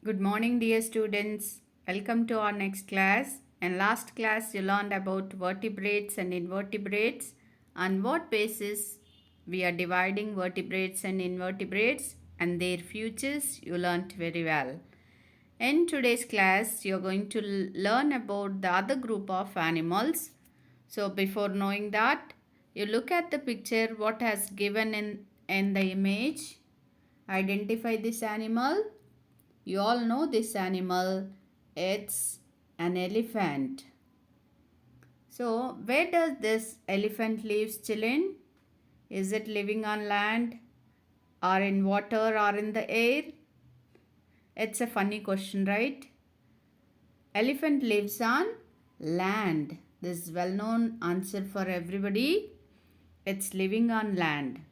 Good morning, dear students. Welcome to our next class. In last class, you learned about vertebrates and invertebrates. On what basis we are dividing vertebrates and invertebrates and their futures, you learned very well. In today's class, you're going to learn about the other group of animals. So, before knowing that, you look at the picture, what has given in the image. Identify this animal. You all know this animal. It's an elephant. So, where does this elephant live, children? Is it living on land or in water or in the air? It's a funny question, right? Elephant lives on land. This is well-known answer for everybody. It's living on land.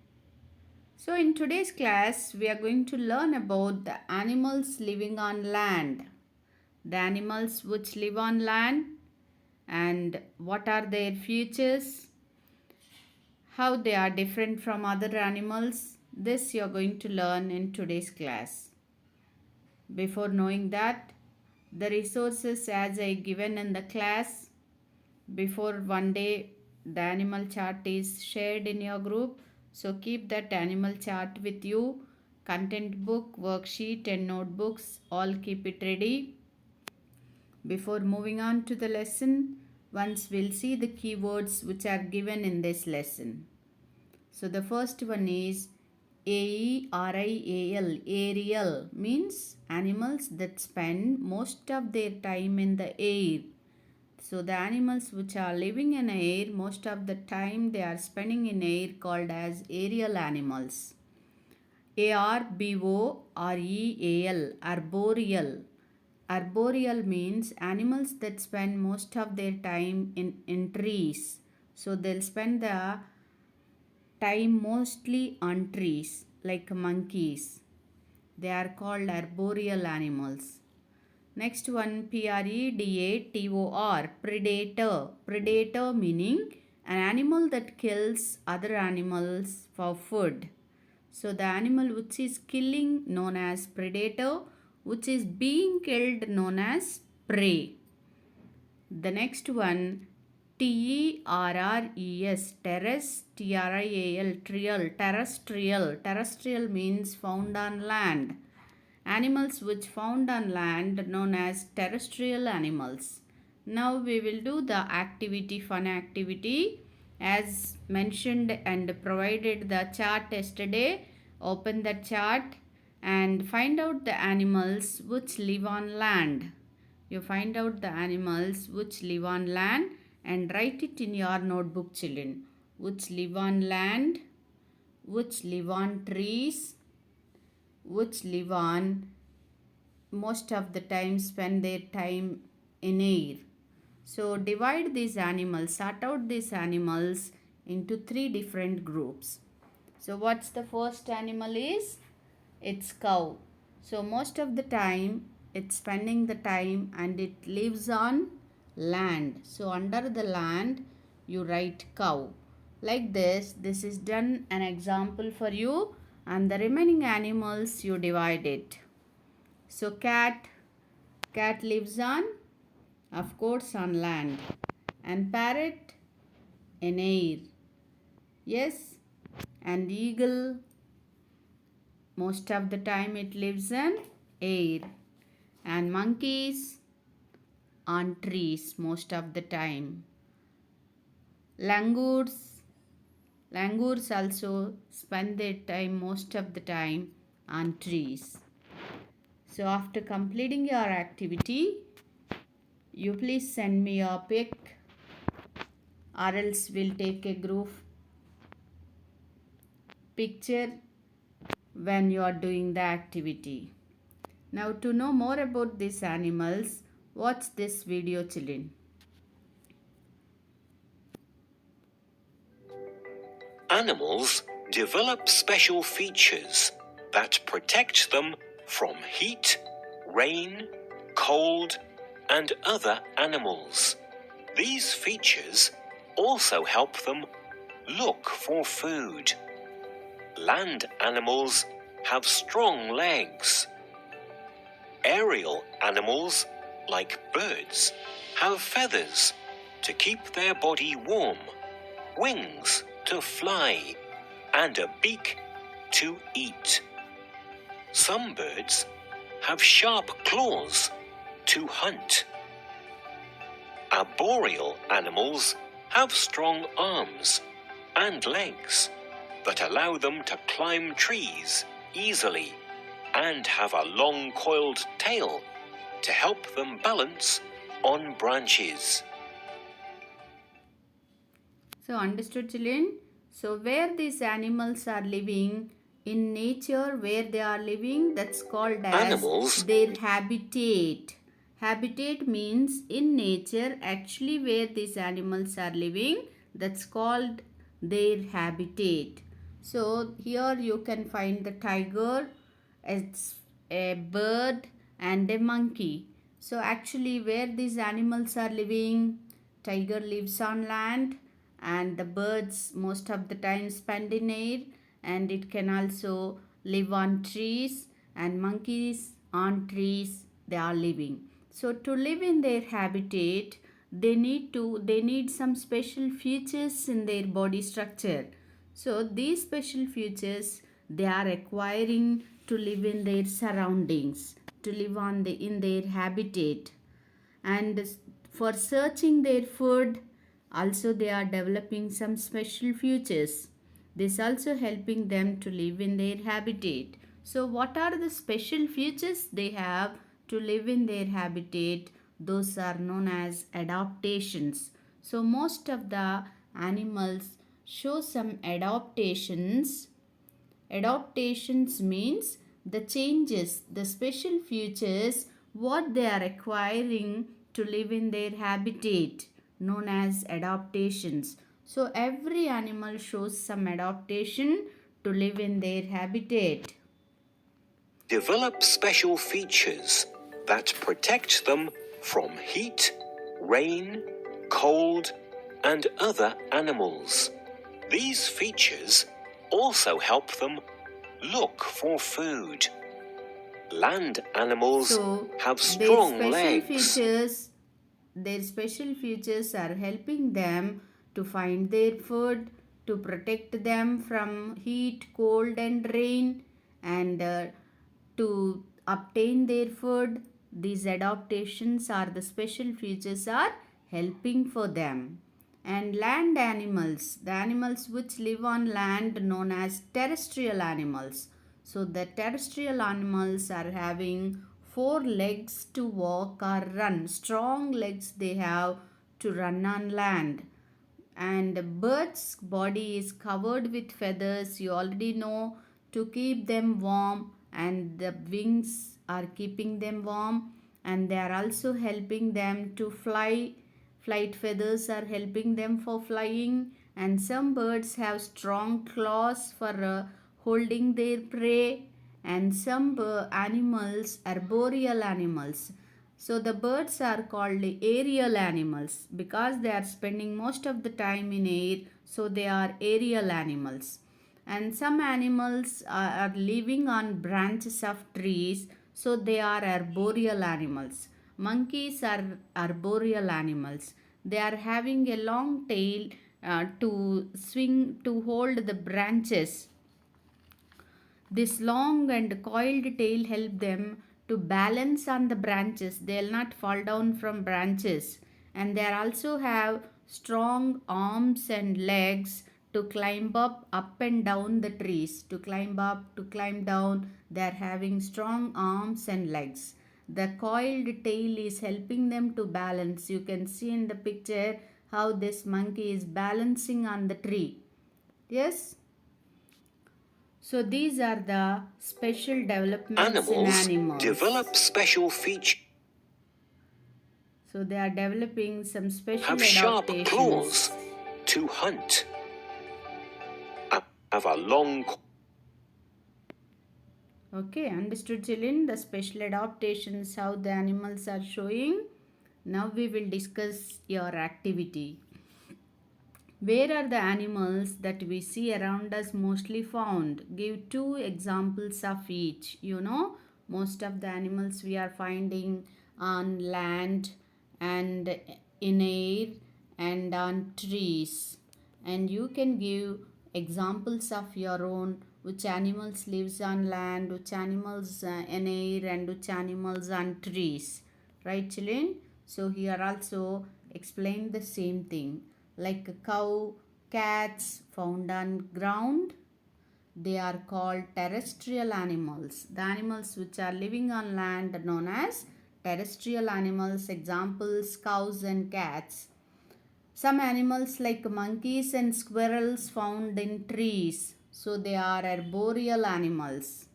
So in today's class, we are going to learn about the animals living on land. The animals which live on land and what are their features, how they are different from other animals. This you are going to learn in today's class. Before knowing that, the resources as I given in the class, before one day the animal chart is shared in your group. So keep that animal chart with you. Content book, worksheet and notebooks, all keep it ready. Before moving on to the lesson, once we'll see the keywords which are given in this lesson. So the first one is AERIAL. Aerial means animals that spend most of their time in the air. So the animals which are living in air, most of the time they are spending in air, called as aerial animals. ARBOREAL, arboreal. Arboreal means animals that spend most of their time in trees. So they'll spend the time mostly on trees, like monkeys. They are called arboreal animals. Next one, PREDATOR, predator. Predator meaning an animal that kills other animals for food. So the animal which is killing known as predator, which is being killed known as prey. The next one, TERRES, terrestrial, terrestrial. Terrestrial means found on land. Animals which found on land known as terrestrial animals. Now we will do the activity, fun activity. As mentioned and provided the chart yesterday, open the chart and find out the animals which live on land. You find out the animals which live on land and write it in your notebook, children. Which live on land, which live on trees, which live on most of the time spend their time in air. So divide these animals, sort out these animals into three different groups. So what's the first animal is? It's cow. So most of the time it's spending the time and it lives on land. So under the land you write cow. Like this is done an example for you, and the remaining animals you divide it. So cat lives on, of course, on land, and parrot in air. Yes, and eagle, most of the time it lives in air, and monkeys on trees most of the time. Langurs also spend their time most of the time on trees. So after completing your activity, you please send me your pic, or else we'll take a group picture when you are doing the activity. Now to know more about these animals, watch this video, children. Animals develop special features that protect them from heat, rain, cold, and other animals. These features also help them look for food. Land animals have strong legs. aerial animals, like birds, have feathers to keep their body warm, wings to fly, and a beak to eat. Some birds have sharp claws to hunt. Arboreal animals have strong arms and legs that allow them to climb trees easily and have a long coiled tail to help them balance on branches. So understood, children? So where these animals are living in nature, where they are living, that's called as Animals their habitat. Habitat means in nature, actually where these animals are living, that's called their habitat. So here you can find the tiger, it's a bird and a monkey. So actually where these animals are living, tiger lives on land and the birds most of the time spend in air, and it can also live on trees, and monkeys on trees they are living. So to live in their habitat, they need some special features in their body structure. So these special features they are acquiring to live in their surroundings, to live in their habitat. And for searching their food, also they are developing some special features. This also helping them to live in their habitat. So what are the special features they have to live in their habitat? Those are known as adaptations. So most of the animals show some adaptations. Adaptations means the changes, the special features, what they are acquiring to live in their habitat, known as adaptations. So every animal shows some adaptation to live in their habitat. develop special features that protect them from heat, rain, cold, and other animals. These features also help them look for food. Land animals So have strong their legs. special features are helping them to find their food, to protect them from heat, cold, and rain, and to obtain their food. These adaptations are the special features are helping for them. And land animals, the animals which live on land, known as terrestrial animals. So the terrestrial animals are having four legs to walk or run. Strong legs they have to run on land. And a bird's body is covered with feathers, you already know, to keep them warm, and the wings are keeping them warm, and they are also helping them to fly. Flight feathers are helping them for flying, and some birds have strong claws for holding their prey, and some animals, arboreal animals. So the birds are called aerial animals because they are spending most of the time in air, so they are aerial animals. And some animals are living on branches of trees, so they are arboreal animals. Monkeys are arboreal animals. They are having a long tail to swing to hold the branches. This long and coiled tail help them to balance on the branches. They'll not fall down from branches. And they also have strong arms and legs to climb up and down the trees. To climb up, to climb down. They are having strong arms and legs. The coiled tail is helping them to balance. You can see in the picture how this monkey is balancing on the tree. Yes? So these are the special developments in animals. Develop special features. So they are developing some special Have sharp adaptations. claws to hunt. Have a long. Okay, understood, children? The special adaptations, how the animals are showing. Now we will discuss your activity. Where are the animals that we see around us mostly found? Give two examples of each. You know, Most of the animals we are finding on land and in air and on trees. And you can give examples of your own, which animals lives on land, which animals in air, and which animals on trees. Right, children? So here also explain the same thing. Like a cow, cats found on ground, they are called terrestrial animals. The animals which are living on land are known as terrestrial animals. Examples, cows and cats. Some animals like monkeys and squirrels found in trees, so they are arboreal animals.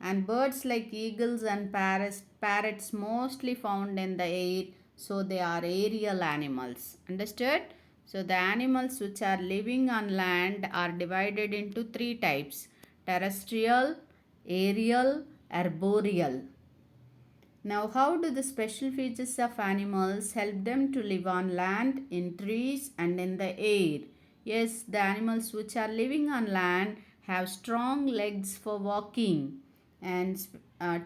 And birds like eagles and parrots mostly found in the air, so they are aerial animals. Understood? So the animals which are living on land are divided into three types: terrestrial, aerial, arboreal. Now, how do the special features of animals help them to live on land, in trees, and in the air? Yes, the animals which are living on land have strong legs for walking and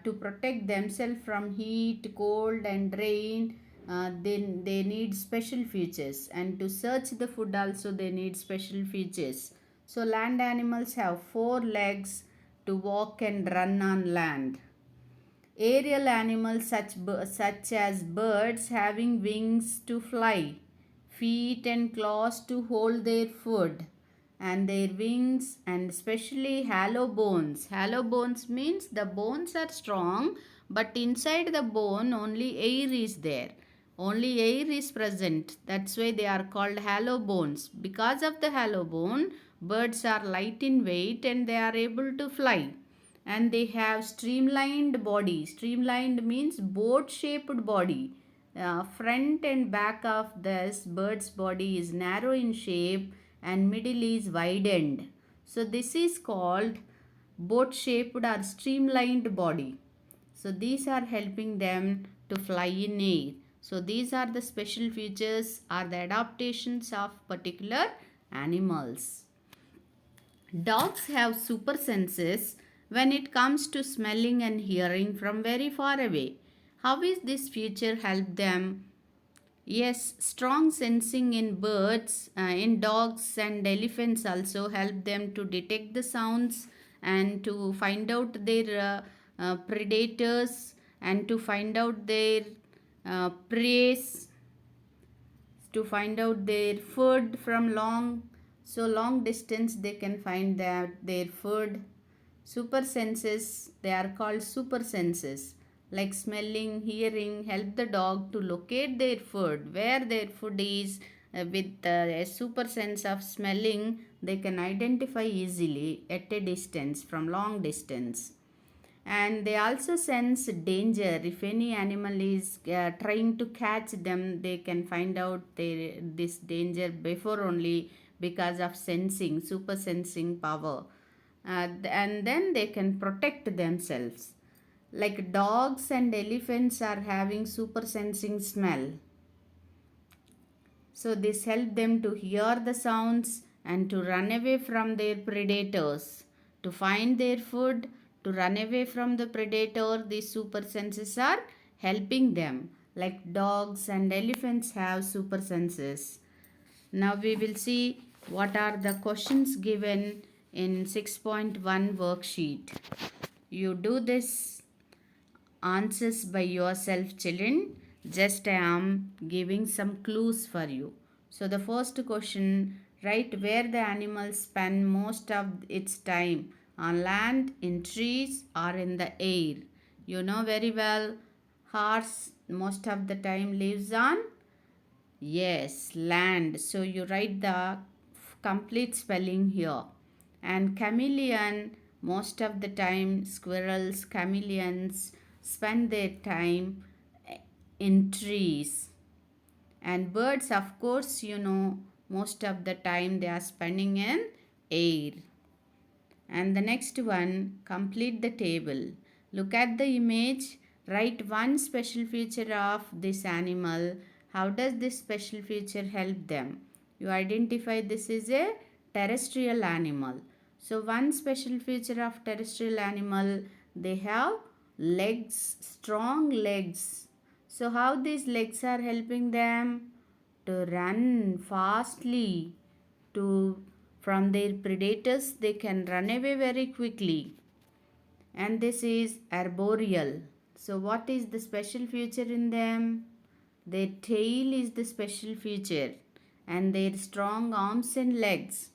to protect themselves from heat, cold, and rain. They need special features, and to search the food also they need special features. So land animals have four legs to walk and run on land. Aerial animals such as birds having wings to fly, feet and claws to hold their food, and their wings, and especially hollow bones. Hollow bones means the bones are strong, but inside the bone only air is there. Only air is present. That's why they are called hollow bones. Because of the hollow bone, birds are light in weight and they are able to fly. And they have streamlined body. Streamlined means boat shaped body. Front and back of this bird's body is narrow in shape and middle is widened. So this is called boat shaped or streamlined body. So these are helping them to fly in air. So these are the special features or the adaptations of particular animals. Dogs have super senses when it comes to smelling and hearing from very far away. How is this feature help them? Yes, strong sensing in birds, in dogs and elephants also help them to detect the sounds and to find out their predators and to find out their prey, to find out their food from long distance they can find their food. Super senses, they are called super senses, like smelling, hearing help the dog to locate their food where their food is. With a super sense of smelling they can identify easily at a distance, from long distance. And they also sense danger. If any animal is trying to catch them, they can find out this danger before only, because of sensing, super sensing power. And then they can protect themselves. Like dogs and elephants are having super sensing smell, so this helps them to hear the sounds and to run away from their predators, to find their food, to run away from the predator. These super senses are helping them. Like dogs and elephants have super senses. Now we will see what are the questions given in 6.1 worksheet. You do this answers by yourself, children. Just I am giving some clues for you. So the first question, write where the animal spend most of its time: on land, in trees, or in the air. You know very well, horse most of the time lives on, yes, land. So you write the complete spelling here. And chameleon, most of the time, squirrels, chameleons spend their time in trees. And birds, of course, you know, most of the time they are spending in air. And the next one, complete the table. Look at the image, write one special feature of this animal. How does this special feature help them? You identify this is a terrestrial animal. So one special feature of terrestrial animal, they have legs, strong legs. So how these legs are helping them? To run fastly, to from their predators they can run away very quickly. And this is arboreal. So what is the special feature in them? Their tail is the special feature, and their strong arms and legs.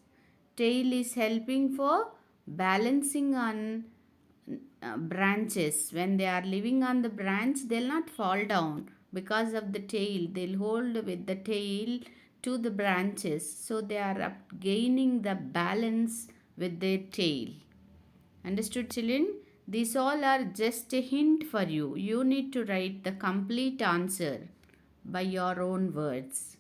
Tail is helping for balancing on branches. When they are living on the branch, they'll not fall down because of the tail. They'll hold with the tail to the branches, so they are gaining the balance with their tail. Understood, children? These all are just a hint for you. You need to write the complete answer by your own words.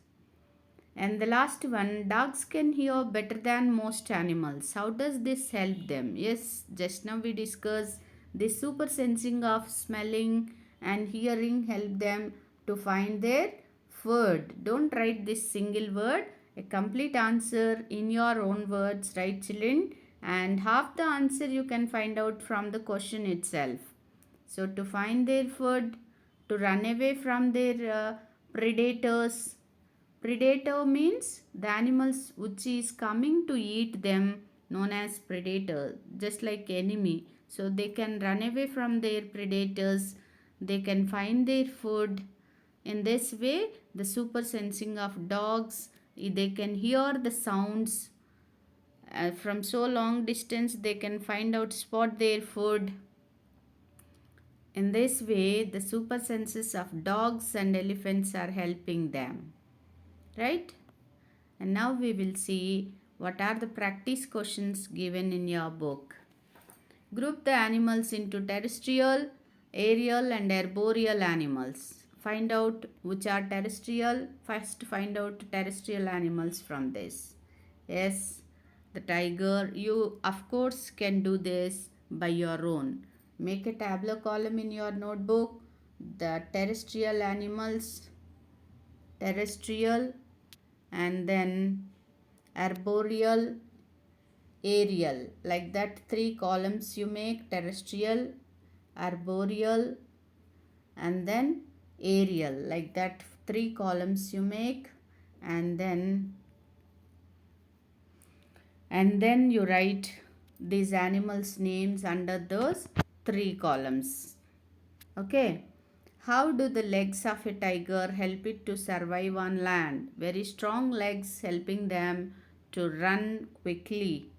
And the last one, dogs can hear better than most animals. How does this help them? Yes, just now we discussed the super sensing of smelling and hearing help them to find their food. Don't write this single word. A complete answer in your own words, right, children? And half the answer you can find out from the question itself. So to find their food, to run away from their predators. Predator means the animals which is coming to eat them, known as predator, just like enemy. So they can run away from their predators, they can find their food. In this way, the super sensing of dogs, they can hear the sounds from so long distance, they can find out, spot their food. In this way, the super senses of dogs and elephants are helping them. Right? And now we will see what are the practice questions given in your book. Group the animals into terrestrial, aerial and arboreal animals. Find out which are terrestrial. First find out terrestrial animals from this. Yes, the tiger. You of course can do this by your own. Make a tabular column in your notebook. The terrestrial animals, terrestrial, and then arboreal, aerial, like that. Three columns you make: terrestrial, arboreal, and then aerial, like that. Three columns you make, and then you write these animals names under those three columns. Okay. How do the legs of a tiger help it to survive on land? Very strong legs helping them to run quickly.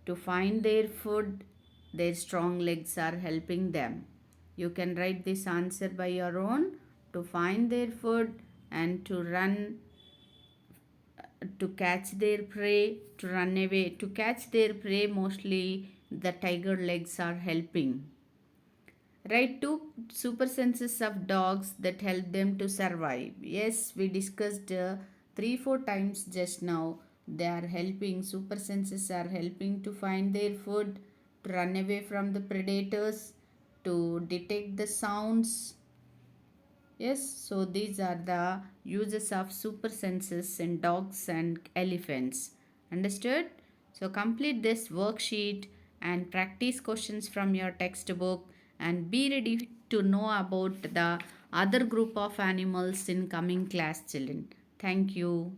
To find their food, their strong legs are helping them. You can write this answer by your own. To find their food and to run, to catch their prey, to run away. To catch their prey, mostly the tiger legs are helping. Write two super senses of dogs that help them to survive. Yes, we discussed 3-4 times just now. They are helping, super senses are helping to find their food, to run away from the predators, to detect the sounds. Yes, so these are the uses of super senses in dogs and elephants. Understood? So complete this worksheet and practice questions from your textbook, and be ready to know about the other group of animals in coming class, children. Thank you.